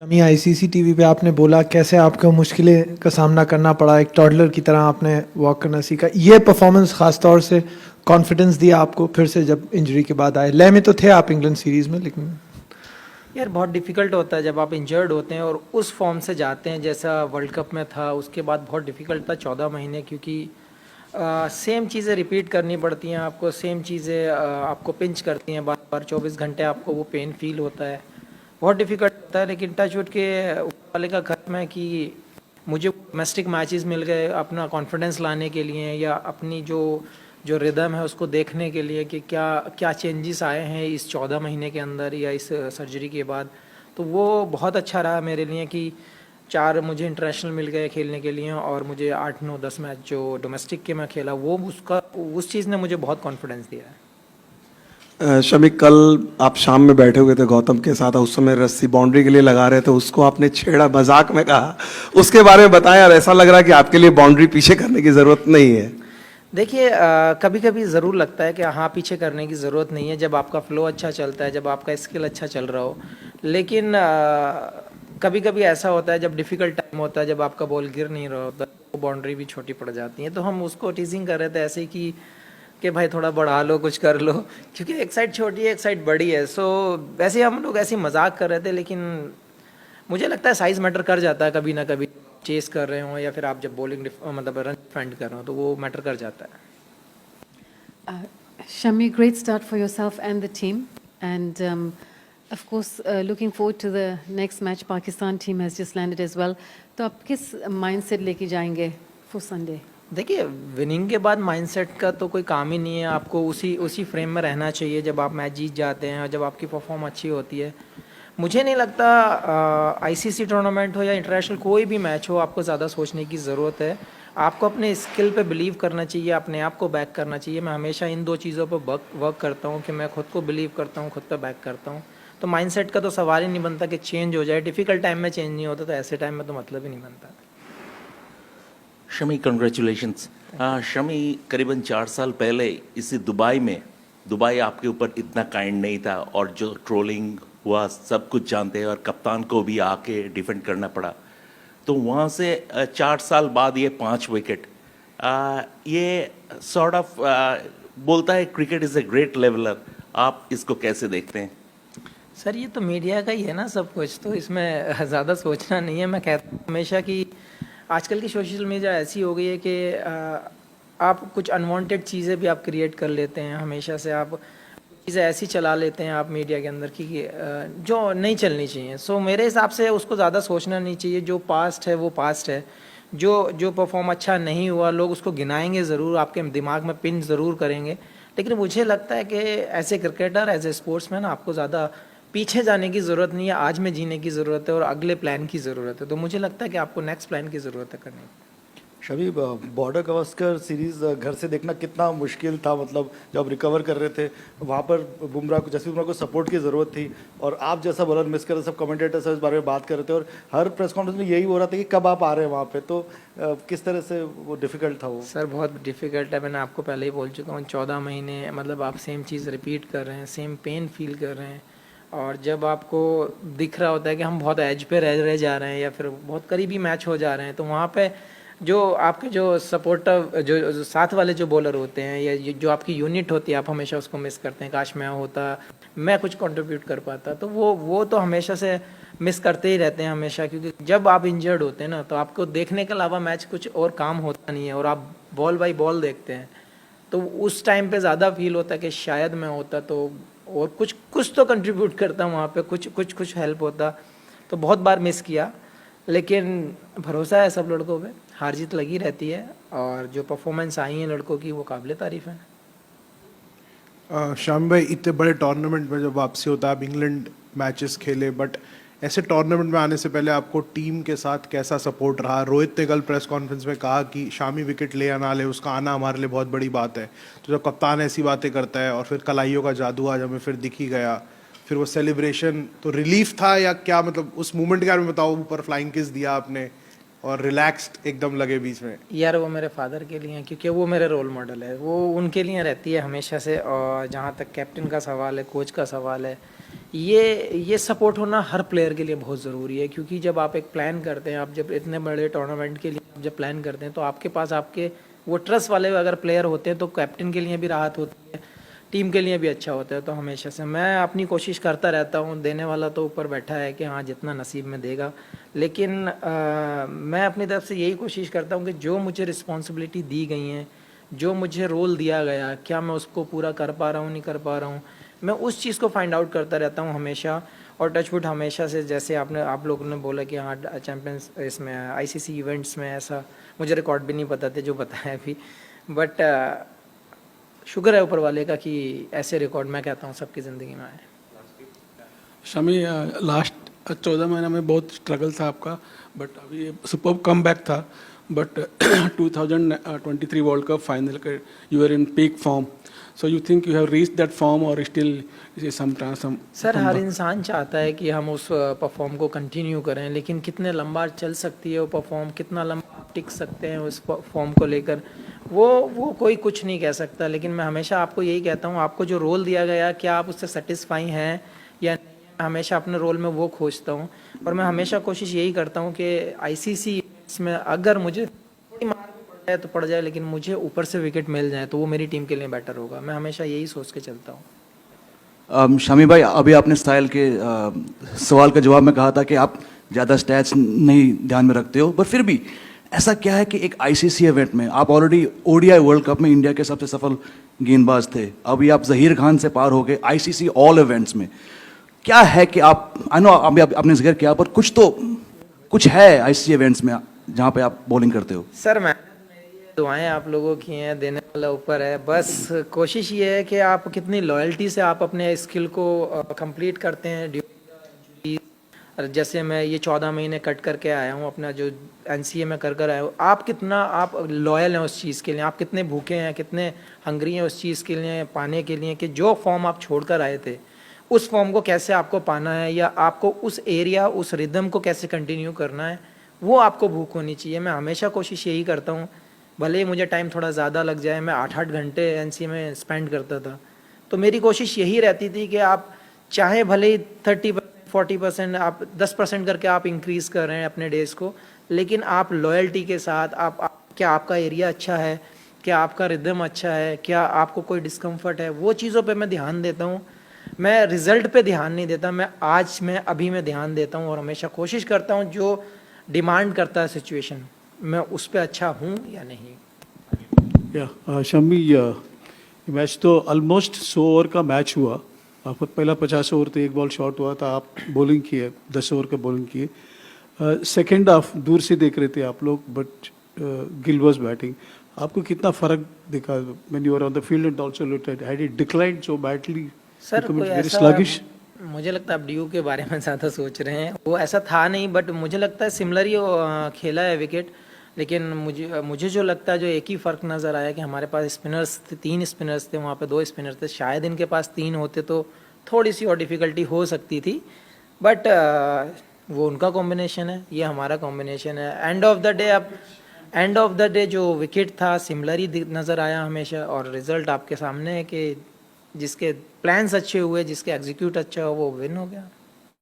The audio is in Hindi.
शमी, आईसीसी टीवी पे आपने बोला कैसे आपको मुश्किलें का सामना करना पड़ा, एक टॉडलर की तरह आपने वॉक करना सीखा। ये परफॉर्मेंस खास तौर से कॉन्फिडेंस दिया आपको फिर से जब इंजरी के बाद आए? लय में तो थे आप इंग्लैंड सीरीज में, लेकिन यार बहुत डिफ़िकल्ट होता है जब आप इंजर्ड होते हैं और उस फॉर्म से जाते हैं जैसा वर्ल्ड कप में था। उसके बाद बहुत डिफ़िकल्ट था 14 महीने, क्योंकि सेम चीज़ें रिपीट करनी पड़ती हैं आपको, सेम चीज़ें आपको पिंच करती हैं बार बार, 24 घंटे आपको वो पेन फील होता है। बहुत डिफ़िकल्ट होता है, लेकिन टच वुड के ऊपर वाले का कर्म है कि मुझे डोमेस्टिक मैचेस मिल गए अपना कॉन्फिडेंस लाने के लिए, या अपनी जो जो रिदम है उसको देखने के लिए कि क्या क्या चेंजेस आए हैं इस 14 महीने के अंदर या इस सर्जरी के बाद। तो वो बहुत अच्छा रहा मेरे लिए कि 4 मुझे इंटरनेशनल मिल गए खेलने के लिए, और मुझे 8 9 10 मैच जो डोमेस्टिक के मैं खेला, वो उसका उस चीज़ ने मुझे बहुत कॉन्फिडेंस दिया है। शमी, कल आप शाम में बैठे हुए थे गौतम के साथ, उस समय रस्सी बाउंड्री के लिए लगा रहे थे, उसको आपने छेड़ा, मजाक में कहा, उसके बारे में बताया। यार, ऐसा लग रहा है कि आपके लिए बाउंड्री पीछे करने की जरूरत नहीं है। देखिए, कभी कभी ज़रूर लगता है कि हाँ, पीछे करने की ज़रूरत नहीं है जब आपका फ्लो अच्छा चलता है, जब आपका स्किल अच्छा चल रहा हो। लेकिन कभी कभी ऐसा होता है जब डिफ़िकल्ट टाइम होता है, जब आपका बॉल गिर नहीं रहा होता, तो बाउंड्री भी छोटी पड़ जाती है। तो हम उसको टीजिंग कर रहे थे ऐसे ही कि भाई थोड़ा बढ़ा लो, कुछ कर लो, क्योंकि एक साइड छोटी है एक साइड बड़ी है। सो वैसे हम लोग ऐसे ही मजाक कर रहे थे, लेकिन मुझे लगता है साइज़ मैटर कर जाता है कभी ना कभी, चेस कर रहे हो या फिर आप जब बॉलिंग मतलब रन डिफेंड कर रहे हो, तो वो मैटर कर जाता है। Uh, Shami, great start for yourself and the team. And of course, looking forward to the next match. Pakistan team has just landed as well. तो आप किस mindset लेके जाएंगे for Sunday? देखिए, विनिंग के बाद माइंडसेट का तो कोई काम ही नहीं है, आपको उसी उसी फ्रेम में रहना चाहिए जब आप मैच जीत जाते हैं और जब आपकी परफॉर्म अच्छी होती है। मुझे नहीं लगता आईसीसी टूर्नामेंट हो या इंटरनेशनल कोई भी मैच हो, आपको ज़्यादा सोचने की ज़रूरत है। आपको अपने स्किल पे बिलीव करना चाहिए, अपने आप को बैक करना चाहिए। मैं हमेशा इन 2 चीज़ों पर वर्क करता हूँ कि मैं खुद को बिलीव करता हूँ, खुद पे बैक करता हूँ। तो माइंडसेट का तो सवाल ही नहीं बनता कि चेंज हो जाए। डिफ़िकल्ट टाइम में चेंज नहीं होता, तो ऐसे टाइम में तो मतलब ही नहीं बनता। शमी, कंग्रेचुलेशंस। शमी, करीबन 4 साल पहले इसी दुबई में, दुबई आपके ऊपर इतना काइंड नहीं था, और जो ट्रोलिंग हुआ सब कुछ जानते हैं, और कप्तान को भी आके डिफेंड करना पड़ा। तो वहाँ से 4 साल बाद ये 5 विकेट, ये सॉर्ट ऑफ बोलता है cricket is a great leveller. आप इसको कैसे देखते हैं? सर, ये तो मीडिया का ही है ना सब कुछ, तो इसमें ज़्यादा सोचना नहीं है। मैं कहता हूँ हमेशा कि आजकल की सोशल मीडिया ऐसी हो गई है कि आप कुछ अनवांटेड चीज़ें भी आप क्रिएट कर लेते हैं। हमेशा से आप चीज़ें ऐसी चला लेते हैं आप मीडिया के अंदर कि जो नहीं चलनी चाहिए। सो मेरे हिसाब से उसको ज़्यादा सोचना नहीं चाहिए। जो पास्ट है वो पास्ट है। जो जो परफॉर्म अच्छा नहीं हुआ, लोग उसको गिनाएंगे ज़रूर, आपके दिमाग में पिन ज़रूर करेंगे। लेकिन मुझे लगता है कि as a cricketer, as a sportsman, आपको ज़्यादा पीछे जाने की ज़रूरत नहीं है। आज में जीने की ज़रूरत है और अगले प्लान की ज़रूरत है। तो मुझे लगता है कि आपको नेक्स्ट प्लान की ज़रूरत है करने की। शमी, बॉर्डर गवास्कर सीरीज घर से देखना कितना मुश्किल था। मतलब जब रिकवर कर रहे थे वहाँ पर जसप्रीत बुमराह को सपोर्ट की ज़रूरत थी, और आप जैसा बॉलर मिस कर रहे, सब कमेंटेटर सब इस बारे में बात कर रहे थे, और हर प्रेस कॉन्फ्रेंस में यही हो रहा था कि कब आप आ रहे हैं वहाँ पे। तो किस तरह से वो डिफ़िकल्ट था वो? सर, बहुत डिफ़िकल्ट है। मैंने आपको पहले ही बोल चुका हूँ, 14 महीने मतलब आप सेम चीज़ रिपीट कर रहे हैं, सेम पेन फील कर रहे हैं। और जब आपको दिख रहा होता है कि हम बहुत एज पे रह जा रहे हैं या फिर बहुत करीबी मैच हो जा रहे हैं, तो वहाँ पे जो आपके जो सपोर्टर जो साथ वाले जो बॉलर होते हैं, या जो आपकी यूनिट होती है, आप हमेशा उसको मिस करते हैं। काश मैं होता, मैं कुछ कंट्रीब्यूट कर पाता। तो वो तो हमेशा से मिस करते ही रहते हैं हमेशा, क्योंकि जब आप इंजर्ड होते हैं ना, तो आपको देखने के अलावा मैच कुछ और काम होता नहीं है, और आप बॉल बाई बॉल देखते हैं। तो उस टाइम पे ज़्यादा फील होता है कि शायद मैं होता तो और कुछ कुछ तो कंट्रीब्यूट करता वहाँ पे, कुछ हेल्प होता। तो बहुत बार मिस किया, लेकिन भरोसा है सब लड़कों पे, हार जीत लगी रहती है, और जो परफॉर्मेंस आई है लड़कों की वो काबिल तारीफ है। शामी भाई, इतने बड़े टूर्नामेंट में जब वापसी होता है, आप इंग्लैंड मैचेस खेले, बट ऐसे टूर्नामेंट में आने से पहले आपको टीम के साथ कैसा सपोर्ट रहा? रोहित ने कल प्रेस कॉन्फ्रेंस में कहा कि शामी विकेट ले या ना ले, उसका आना हमारे लिए बहुत बड़ी बात है। तो जब कप्तान ऐसी बातें करता है, और फिर कलाइयों का जादू आज हमें फिर दिख ही गया, फिर वो सेलिब्रेशन तो रिलीफ था या क्या? मतलब उस मोमेंट के बारे में बताओ। ऊपर फ्लाइंग किस दिया आपने और रिलैक्स्ड एकदम लगे बीच में? यार, वो मेरे फादर के लिए हैं, क्योंकि वो मेरे रोल मॉडल है। वो उनके लिए रहती है हमेशा से। और जहाँ तक कैप्टन का सवाल है, कोच का सवाल है, ये सपोर्ट होना हर प्लेयर के लिए बहुत ज़रूरी है, क्योंकि जब आप एक प्लान करते हैं, आप जब इतने बड़े टूर्नामेंट के लिए आप जब प्लान करते हैं तो आपके पास आपके वो ट्रस्ट वाले अगर प्लेयर होते हैं तो कैप्टन के लिए भी राहत होती है, टीम के लिए भी अच्छा होता है। तो हमेशा से मैं अपनी कोशिश करता रहता हूँ, देने वाला तो ऊपर बैठा है कि हाँ जितना नसीब में देगा, लेकिन मैं अपनी तरफ से यही कोशिश करता हूँ कि जो मुझे रिस्पॉन्सिबिलिटी दी गई हैं, जो मुझे रोल दिया गया, क्या मैं उसको पूरा कर पा रहा हूँ नहीं कर पा रहा हूँ, मैं उस चीज़ को फाइंड आउट करता रहता हूँ हमेशा। और टचवुड हमेशा से, जैसे आप लोगों ने बोला कि हाँ चैम्पियंस इसमें आईसीसी इवेंट्स में ऐसा मुझे रिकॉर्ड भी नहीं पता थे जो बताया अभी, बट शुक्र है ऊपर वाले का कि ऐसे रिकॉर्ड मैं कहता हूँ सबकी ज़िंदगी में आए। शमी, लास्ट 14 महीना में बहुत स्ट्रगल था आपका, बट अभी सुपर कम बैक था, बट 2023 वर्ल्ड कप फाइनल के you are in peak form, so you think you have reach that form और स्टिल सम सर हर इंसान चाहता है कि हम उस परफॉर्म को कंटिन्यू करें, लेकिन कितने लंबा चल सकती है वो परफॉर्म, कितना लंबा टिक सकते हैं उस फॉर्म को लेकर, वो कोई कुछ नहीं कह सकता। लेकिन मैं हमेशा आपको यही कहता हूँ, आपको जो रोल दिया गया क्या आप उससे सेटिस्फाई हैं या नहीं, मैं हमेशा अपने रोल में वो खोजता हूँ। और मैं हमेशा कोशिश यही करता हूँ कि आईसीसी में अगर मुझे थोड़ी मार भी पड़ जाए तो पड़ जाए, लेकिन मुझे ऊपर से विकेट मिल जाए तो वो मेरी टीम के लिए बेटर होगा। मैं हमेशा यही सोच के चलता हूँ। शमी भाई, अभी आपने स्टाइल के सवाल का जवाब में कहा था कि आप ज़्यादा स्टैट्स नहीं ध्यान में रखते हो, पर फिर भी ऐसा क्या है कि एक आईसीसी इवेंट में आप ऑलरेडी ओडीआई वर्ल्ड कप में इंडिया के सबसे सफल गेंदबाज थे, अभी आप जहीर खान से पार हो गए आईसीसी ऑल इवेंट्स में, क्या है कि आप, आई नो अभी आपने जिक्र किया, पर कुछ है आईसीसी इवेंट्स में जहाँ पे आप बॉलिंग करते हो? सर मैं दुआएं आप लोगों की हैं, देने वाला ऊपर है, बस कोशिश ये है कि आप कितनी लॉयल्टी से आप अपने स्किल को कंप्लीट करते हैं। जैसे मैं ये 14 महीने कट करके आया हूँ, अपना जो एनसीए में कर आया हूँ, आप कितना आप लॉयल हैं उस चीज़ के लिए, आप कितने भूखे हैं, कितने हंग्री हैं उस चीज़ के लिए पाने के लिए, कि जो फॉर्म आप छोड़ कर आए थे उस फॉर्म को कैसे आपको पाना है, या आपको उस एरिया उस रिदम को कैसे कंटिन्यू करना है, वो आपको भूख होनी चाहिए। मैं हमेशा कोशिश यही करता हूँ, भले ही मुझे टाइम थोड़ा ज़्यादा लग जाए, मैं 8-8 घंटे एनसीए में स्पेंड करता था, तो मेरी कोशिश यही रहती थी कि आप चाहे भले ही 30-40% आप 10% करके आप इंक्रीज़ कर रहे हैं अपने डेज़ को, लेकिन आप लॉयल्टी के साथ क्या आपका एरिया अच्छा है, क्या आपका रिदम अच्छा है, क्या आपको कोई डिस्कम्फर्ट है, वो चीज़ों पे मैं ध्यान देता हूँ। मैं रिज़ल्ट पे ध्यान नहीं देता, मैं अभी में ध्यान देता हूँ और हमेशा कोशिश करता हूँ जो डिमांड करता है सिचुएशन, मैं उस पर अच्छा हूँ या नहीं। शमी, मैच तो ऑलमोस्ट 100 ओवर का मैच हुआ, आप पहला 50 ओवर तो एक बॉल शॉट हुआ था, आप बॉलिंग किए 10 ओवर का बॉलिंग किए, सेकेंड हाफ दूर से देख रहे थे आप लोग, बट गिल वाज बैटिंग, आपको कितना फर्क दिखा when you are on the field and also looked at had it declined so badly? Sir कोई ऐसा, मुझे लगता है आप ड्यू के बारे में ज़्यादा सोच रहे हैं, वो ऐसा था नहीं, बट मुझे लगता है सिमिलर ही खेला है विकेट, लेकिन मुझे जो लगता है जो एक ही फ़र्क नज़र आया कि हमारे पास स्पिनर्स थे, 3 स्पिनर्स थे, वहाँ पे 2 स्पिनर थे, शायद इनके पास 3 होते तो थोड़ी सी और डिफ़िकल्टी हो सकती थी, बट वो उनका कॉम्बिनेशन है, ये हमारा कॉम्बिनेशन है। एंड ऑफ द डे जो विकेट था सिमिलर ही नज़र आया हमेशा, और रिज़ल्ट आपके सामने है कि जिसके प्लान्स अच्छे हुए, जिसके एग्जीक्यूट अच्छा हो, वो विन हो गया।